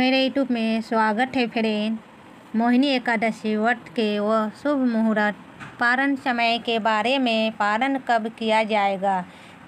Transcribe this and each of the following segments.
मेरे यूट्यूब में स्वागत है फ्रेंड। मोहिनी एकादशी व्रत के व शुभ मुहूर्त, पारण समय के बारे में, पारण कब किया जाएगा,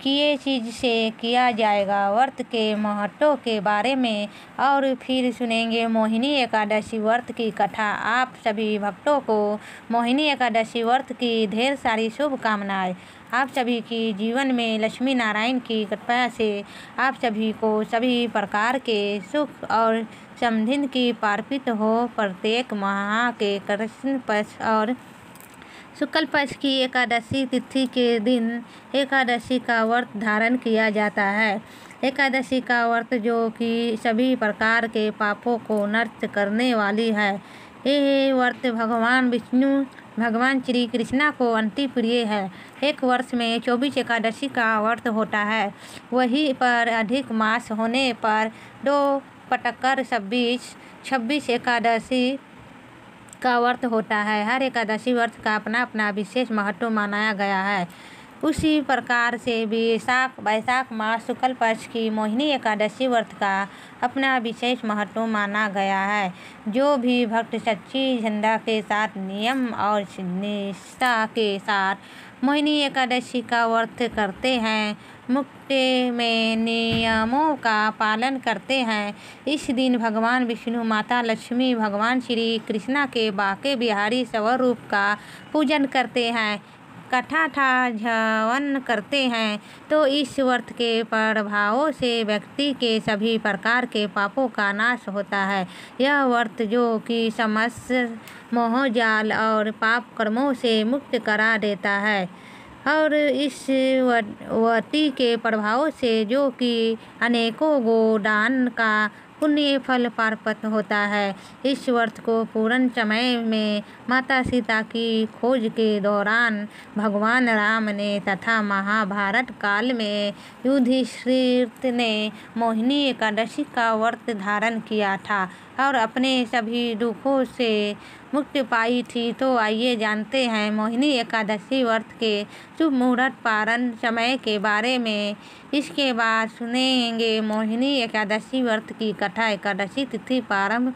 किए चीज़ से किया जाएगा, व्रत के महत्व के बारे में, और फिर सुनेंगे मोहिनी एकादशी व्रत की कथा। आप सभी भक्तों को मोहिनी एकादशी व्रत की ढेर सारी शुभकामनाएं। आप सभी की जीवन में लक्ष्मी नारायण की कृपा से आप सभी को सभी प्रकार के सुख और समृद्धि की प्राप्ति हो। प्रत्येक माह के कृष्ण पक्ष और शुक्ल पक्ष की एकादशी तिथि के दिन एकादशी का व्रत धारण किया जाता है। एकादशी का व्रत जो कि सभी प्रकार के पापों को नष्ट करने वाली है। यह व्रत भगवान विष्णु, भगवान श्री कृष्णा को अति प्रिय है। एक वर्ष में 24 एकादशी का व्रत होता है। वहीं पर अधिक मास होने पर 2 पटकर 26 एकादशी का व्रत होता है। हर एकादशी व्रत का अपना अपना विशेष महत्व माना गया है। उसी प्रकार से वैशाख मास शुक्ल पक्ष की मोहिनी एकादशी व्रत का अपना विशेष महत्व माना गया है। जो भी भक्त सच्ची श्रद्धा के साथ, नियम और निष्ठा के साथ मोहिनी एकादशी का व्रत करते हैं, मुक्ति में नियमों का पालन करते हैं, इस दिन भगवान विष्णु, माता लक्ष्मी, भगवान श्री कृष्णा के बाके बिहारी स्वरूप का पूजन करते हैं, कथा हवन करते हैं, तो इस व्रत के प्रभावों से व्यक्ति के सभी प्रकार के पापों का नाश होता है। यह व्रत जो कि समस्त मोह जाल और पाप कर्मों से मुक्त करा देता है और इस व्रत के प्रभावों से जो कि अनेकों गोदान का पुण्य फल प्राप्त होता है। इस व्रत को पूर्ण समय में माता सीता की खोज के दौरान भगवान राम ने तथा महाभारत काल में युधिष्ठिर ने मोहिनी एकादशी का व्रत धारण किया था और अपने सभी दुखों से मुक्ति पाई थी। तो आइए जानते हैं मोहिनी एकादशी व्रत के शुभ मुहूर्त, पारण समय के बारे में। इसके बाद सुनेंगे मोहिनी एकादशी व्रत की कथा। एकादशी तिथि प्रारंभ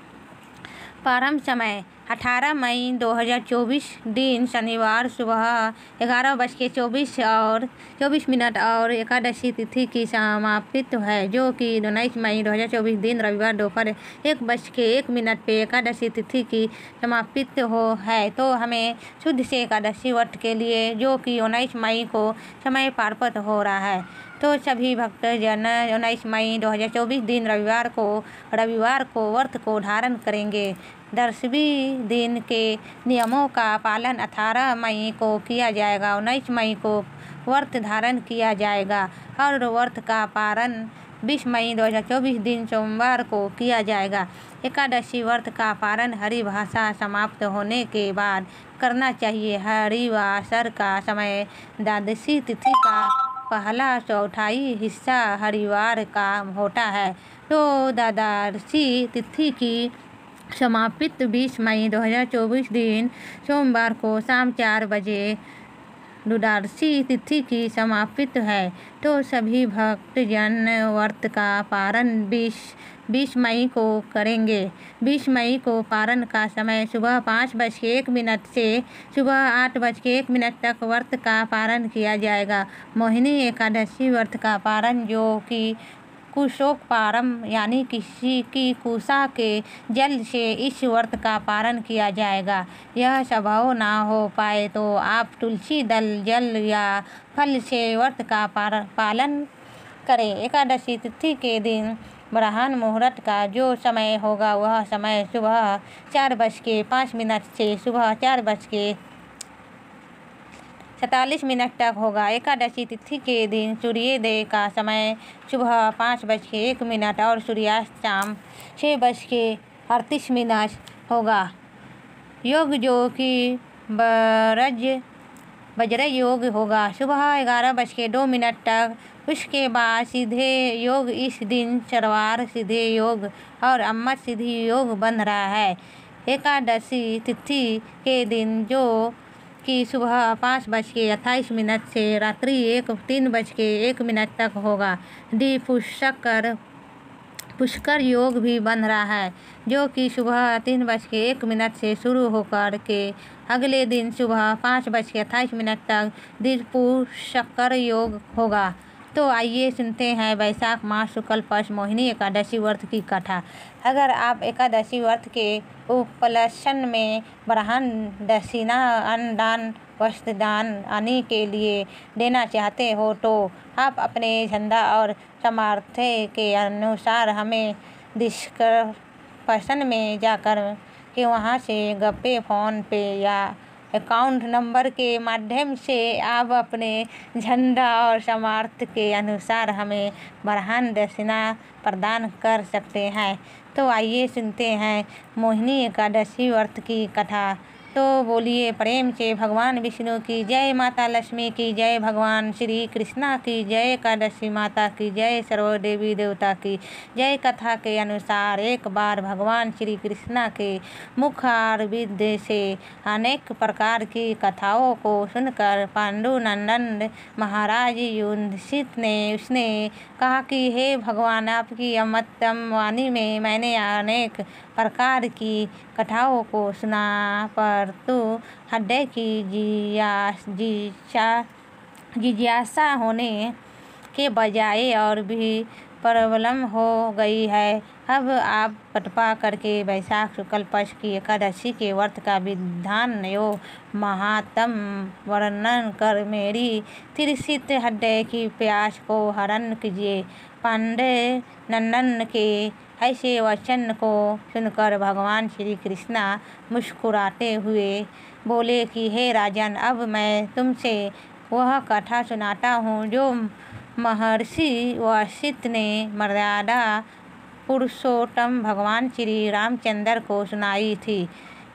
समय 18 मई 2024 दिन शनिवार सुबह 11:24 और एकादशी तिथि की समाप्ति है जो कि 19 मई 2024 दिन रविवार दोपहर 1:01 पे एकादशी तिथि की समाप्ति है। तो हमें शुद्ध से एकादशी व्रत के लिए जो कि 19 मई को समय प्राप्त हो रहा है, तो सभी भक्तजन 19 मई 2024 दिन रविवार को व्रत को धारण करेंगे। 10वें दिन के नियमों का पालन 18 मई को किया जाएगा। 19 मई को व्रत धारण किया जाएगा और व्रत का पारण 20 मई 2024 दिन सोमवार को किया जाएगा। एकादशी व्रत का पारण हरिभाषा समाप्त होने के बाद करना चाहिए। हरिवासर का समय द्वादशी तिथि का पहला चौथाई हिस्सा हरिवार का होता है। तो द्वादशी तिथि की समाप्ति 20 मई 2024 दिन सोमवार को शाम 4 बजे द्वादशी तिथि की समाप्ति है। तो सभी भक्तजन व्रत का पारण 20 मई को करेंगे। 20 मई को पारण का समय सुबह 5:01 से सुबह 8:01 तक व्रत का पारण किया जाएगा। मोहिनी एकादशी व्रत का पारण जो कि कुशोक पारम यानी किसी की कुशा के जल से इस व्रत का पारण किया जाएगा। यह संभव ना हो पाए तो आप तुलसी दल, जल या फल से व्रत का पालन करें। एकादशी तिथि के दिन ब्राह्मण मुहूर्त का जो समय होगा वह समय सुबह 4:05 से सुबह 4:47 तक होगा। एकादशी तिथि के दिन सूर्योदय का समय सुबह 5:01 और सूर्यास्त शाम 6:38 होगा। योग जो कि वज्र योग होगा सुबह 11:02 तक। उसके बाद सीधे योग इस दिन चरवार सीधे योग और अमृत सिद्धि योग बन रहा है। एकादशी तिथि के दिन जो कि सुबह 5:28 से रात्रि 3:01 तक होगा। पुष्कर योग भी बन रहा है, जो कि सुबह 3:01 से शुरू होकर के अगले दिन सुबह 5:28 तक दीर्घ पुष्कर योग होगा। तो आइए सुनते हैं वैशाख मास शुक्ल पक्ष मोहिनी एकादशी व्रत की कथा। अगर आप एकादशी व्रत के उपलक्षण में ब्राह्मण दक्षिणा, अन्न दान, वस्त्र दान आदि के लिए देना चाहते हो तो आप अपने झंडा और सामर्थ्य के अनुसार हमें डिस्क्रिप्शन में जाकर के वहाँ से गूगल, फोन पे या अकाउंट नंबर के माध्यम से आप अपने झंडा और सामर्थ्य के अनुसार हमें ब्राह्मण दक्षिणा प्रदान कर सकते हैं। तो आइए सुनते हैं मोहिनी एकादशी व्रत की कथा। तो बोलिए प्रेम से भगवान विष्णु की जय, माता लक्ष्मी की जय, भगवान श्री कृष्णा की जय, एकादशी माता की जय, सर्व देवी देवता की जय। कथा के अनुसार एक बार भगवान श्री कृष्णा के मुख आयुर्वेद से अनेक प्रकार की कथाओं को सुनकर पांडुनंदन महाराज युधिष्ठिर ने उसने कहा कि हे भगवान, आपकी अमृतम वाणी में मैंने अनेक प्रकार की कथाओं को सुना, पर तो हृदय की जिज्ञासा होने के बजाय और भी प्रबल हो गई है। अब आप कृपा करके वैशाख शुक्ल पक्ष की एकादशी के व्रत का विधान एवं महात्म्य वर्णन कर मेरी तृषित हृदय की प्यास को हरण कीजिए। पांडे नंदन के ऐसे वचन को सुनकर भगवान श्री कृष्णा मुस्कुराते हुए बोले कि हे राजन, अब मैं तुमसे वह कथा सुनाता हूँ जो महर्षि वशिष्ठ ने मर्यादा पुरुषोत्तम भगवान श्री रामचंद्र को सुनाई थी।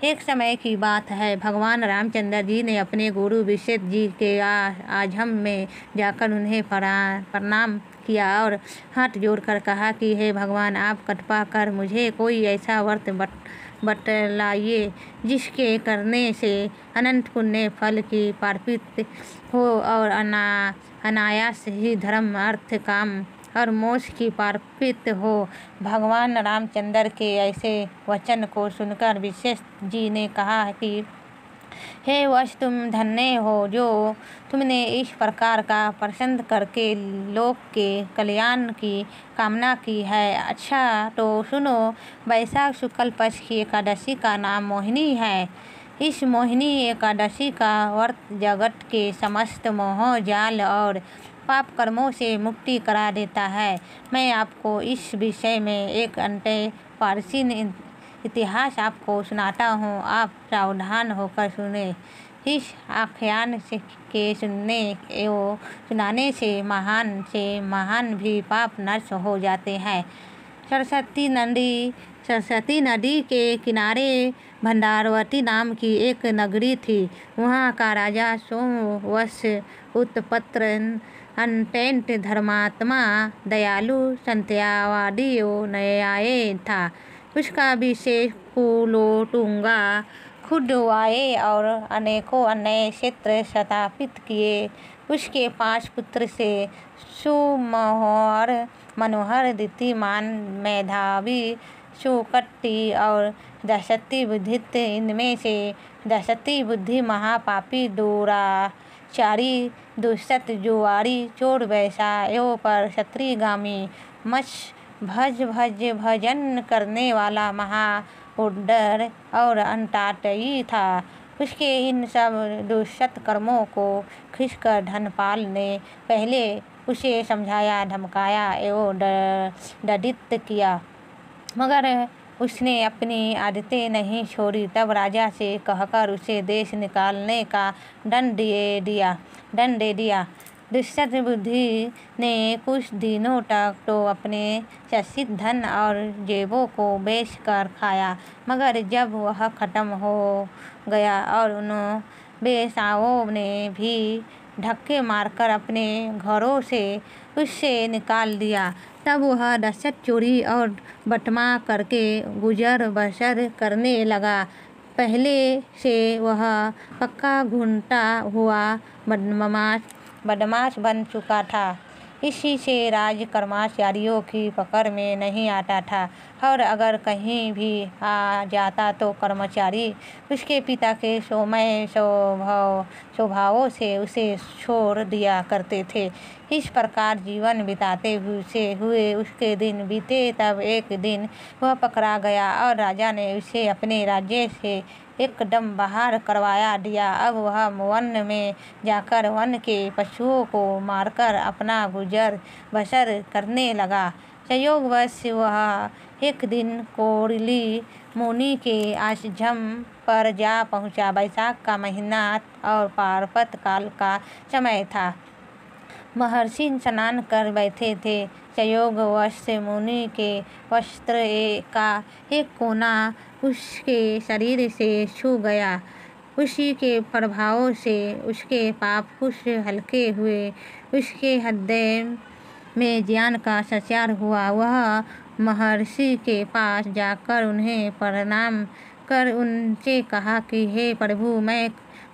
एक समय की बात है, भगवान रामचंद्र जी ने अपने गुरु वशिष्ठ जी के आश्रम में जाकर उन्हें प्रणाम किया और हाथ जोड़कर कहा कि हे भगवान, आप कृपा कर मुझे कोई ऐसा व्रत बतलाइए जिसके करने से अनंत पुण्य फल की प्राप्ति हो और अनायास ही धर्म, अर्थ, काम और मोक्ष की प्राप्ति हो। भगवान रामचंद्र के ऐसे वचन को सुनकर वशिष्ठ जी ने कहा कि हे वत्स, तुम धन्य हो जो तुमने इस प्रकार का प्रश्न करके लोक के कल्याण की कामना की है। अच्छा तो सुनो, वैशाख शुक्ल पक्ष की एकादशी का नाम मोहिनी है। इस मोहिनी एकादशी का व्रत जगत के समस्त मोह जाल और पाप कर्मों से मुक्ति करा देता है। मैं आपको इस विषय में एक अंत्य प्राचीन इतिहास आपको सुनाता हूँ, आप सावधान होकर सुने। इस आख्यान के सुनने एवं सुनाने से महान भी पाप नष्ट हो जाते हैं। सरस्वती नदी के किनारे भंडारवती नाम की एक नगरी थी। वहाँ का राजा सोमवंश उत्पन्न अत्यंत धर्मात्मा, दयालु, सत्यवादी एवं न्यायी था। उसका विशेष कुलोतुंगा खुदवाए और अनेकों अन्य क्षेत्र स्थापित किए। उसके 5 पुत्र से सुमोहर, मनोहर, दीप्तिमान, मेधावी, सुकृति और दशरथी बुद्धि। इनमें से दशरथी बुद्धि महापापी, दुराचारी, दुष्ट, जुआरी, चोर, वैसा एवं पर क्षत्रियगामी, भजन करने वाला, महाउदर और अंतर्दयी था। उसके इन सब दुष्ट कर्मों को खींचकर धनपाल ने पहले उसे समझाया, धमकाया एवं दंडित किया, मगर उसने अपनी आदतें नहीं छोड़ी। तब राजा से कहकर उसे देश निकालने का दंड दे दिया। दुष्ट बुद्धि ने कुछ दिनों तक तो अपने संचित धन और जेबों को बेच कर खाया, मगर जब वह खत्म हो गया और उन बेसाओं ने भी धक्के मारकर अपने घरों से उससे निकाल दिया, तब वह दशत चोरी और बटमा करके गुजर बसर करने लगा। पहले से वह पक्का घुनता हुआ बदमाश बन चुका था। इसी से राज कर्मचारियों की पकड़ में नहीं आता था और अगर कहीं भी आ जाता तो कर्मचारी उसके पिता के सौम्य स्वभावों से उसे छोड़ दिया करते थे। इस प्रकार जीवन बिताते हुए उसके दिन बीते। तब एक दिन वह पकड़ा गया और राजा ने उसे अपने राज्य से एकदम बाहर करवाया दिया। अब वह वन में जाकर वन के पशुओं को मारकर अपना गुजर बसर करने लगा। संयोगवश वह एक दिन कोड़ली मुनि के आश्रम पर जा पहुंचा। वैशाख का महीना और पार्वत काल का समय था। महर्षि स्नान कर बैठे थे। संयोगवश मुनि के वस्त्र का एक कोना उसके शरीर से छू गया। उसी के प्रभाव से उसके पाप कुछ हल्के हुए। उसके हृदय में ज्ञान का संचार हुआ। वह महर्षि के पास जाकर उन्हें प्रणाम कर उनसे कहा कि हे प्रभु, मैं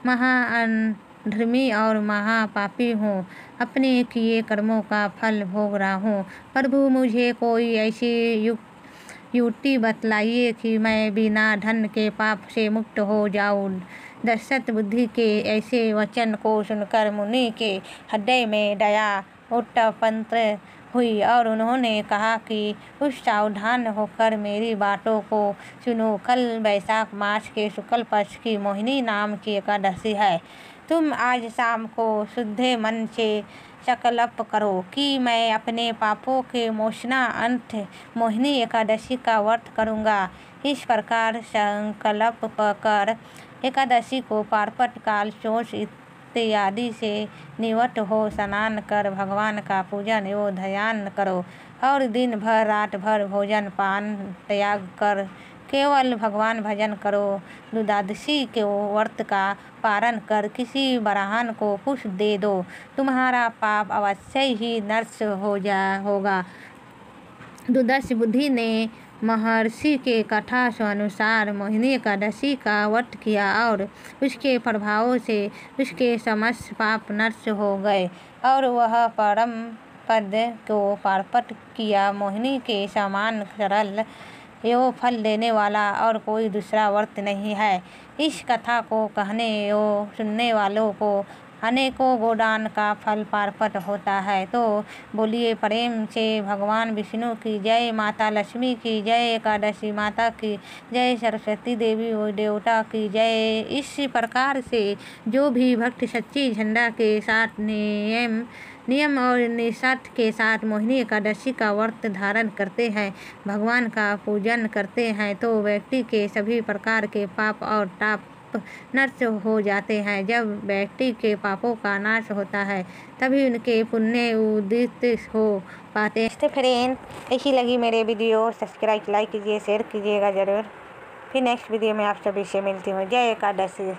महाअधर्मी और महापापी हूँ। अपने किए कर्मों का फल भोग रहा हूँ। प्रभु, मुझे कोई ऐसी युक्ति बतलाइए कि मैं बिना धन के पाप से मुक्त हो जाऊँ। दशरथ बुद्धि के ऐसे वचन को सुनकर मुनि के हृदय में दया उत्पन्न हुई और उन्होंने कहा कि उस सावधान होकर मेरी बातों को सुनो। कल वैशाख मास के शुक्ल पक्ष की मोहिनी नाम की एकादशी है। तुम आज शाम को शुद्ध मन से संकल्प करो कि मैं अपने पापों के मोचना अंत मोहिनी एकादशी का व्रत करूँगा। इस प्रकार संकल्प कर एकादशी को पार्वत काल शोष इत्यादि से निवृत्त हो स्नान कर भगवान का पूजन एवं ध्यान करो और दिन भर रात भर भोजन पान त्याग कर केवल भगवान भजन करो। द्वादशी के व्रत का पारण कर किसी ब्राह्मण को कुछ दे दो। तुम्हारा पाप अवश्य ही नष्ट होगा। दशरथ बुद्धि ने महर्षि के कथा अनुसार मोहिनी एकादशी का व्रत किया और उसके प्रभाव से उसके समस्त पाप नष्ट हो गए और वह परम पद को प्राप्त किया। मोहिनी के समान सरल एवं फल देने वाला और कोई दूसरा व्रत नहीं है। इस कथा को कहने एवं सुनने वालों को अनेकों गोदान का फल प्राप्त होता है। तो बोलिए प्रेम से भगवान विष्णु की जय, माता लक्ष्मी की जय, एकादशी माता की जय, सरस्वती देवी और देवता की जय। इस प्रकार से जो भी भक्त सच्ची झंडा के साथ नियम और निष्ठा के साथ मोहिनी एकादशी का व्रत धारण करते हैं, भगवान का पूजन करते हैं, तो व्यक्ति के सभी प्रकार के पाप और ताप नष्ट हो जाते हैं। जब व्यक्ति के पापों का नाश होता है तभी उनके पुण्य उदित हो पाते हैं। तो फ्रेंड, ऐसी लगी मेरे वीडियो सब्सक्राइब लाइक कीजिए, शेयर कीजिएगा ज़रूर। फिर नेक्स्ट वीडियो में आप सभी से मिलती हूँ। जय एकादशी।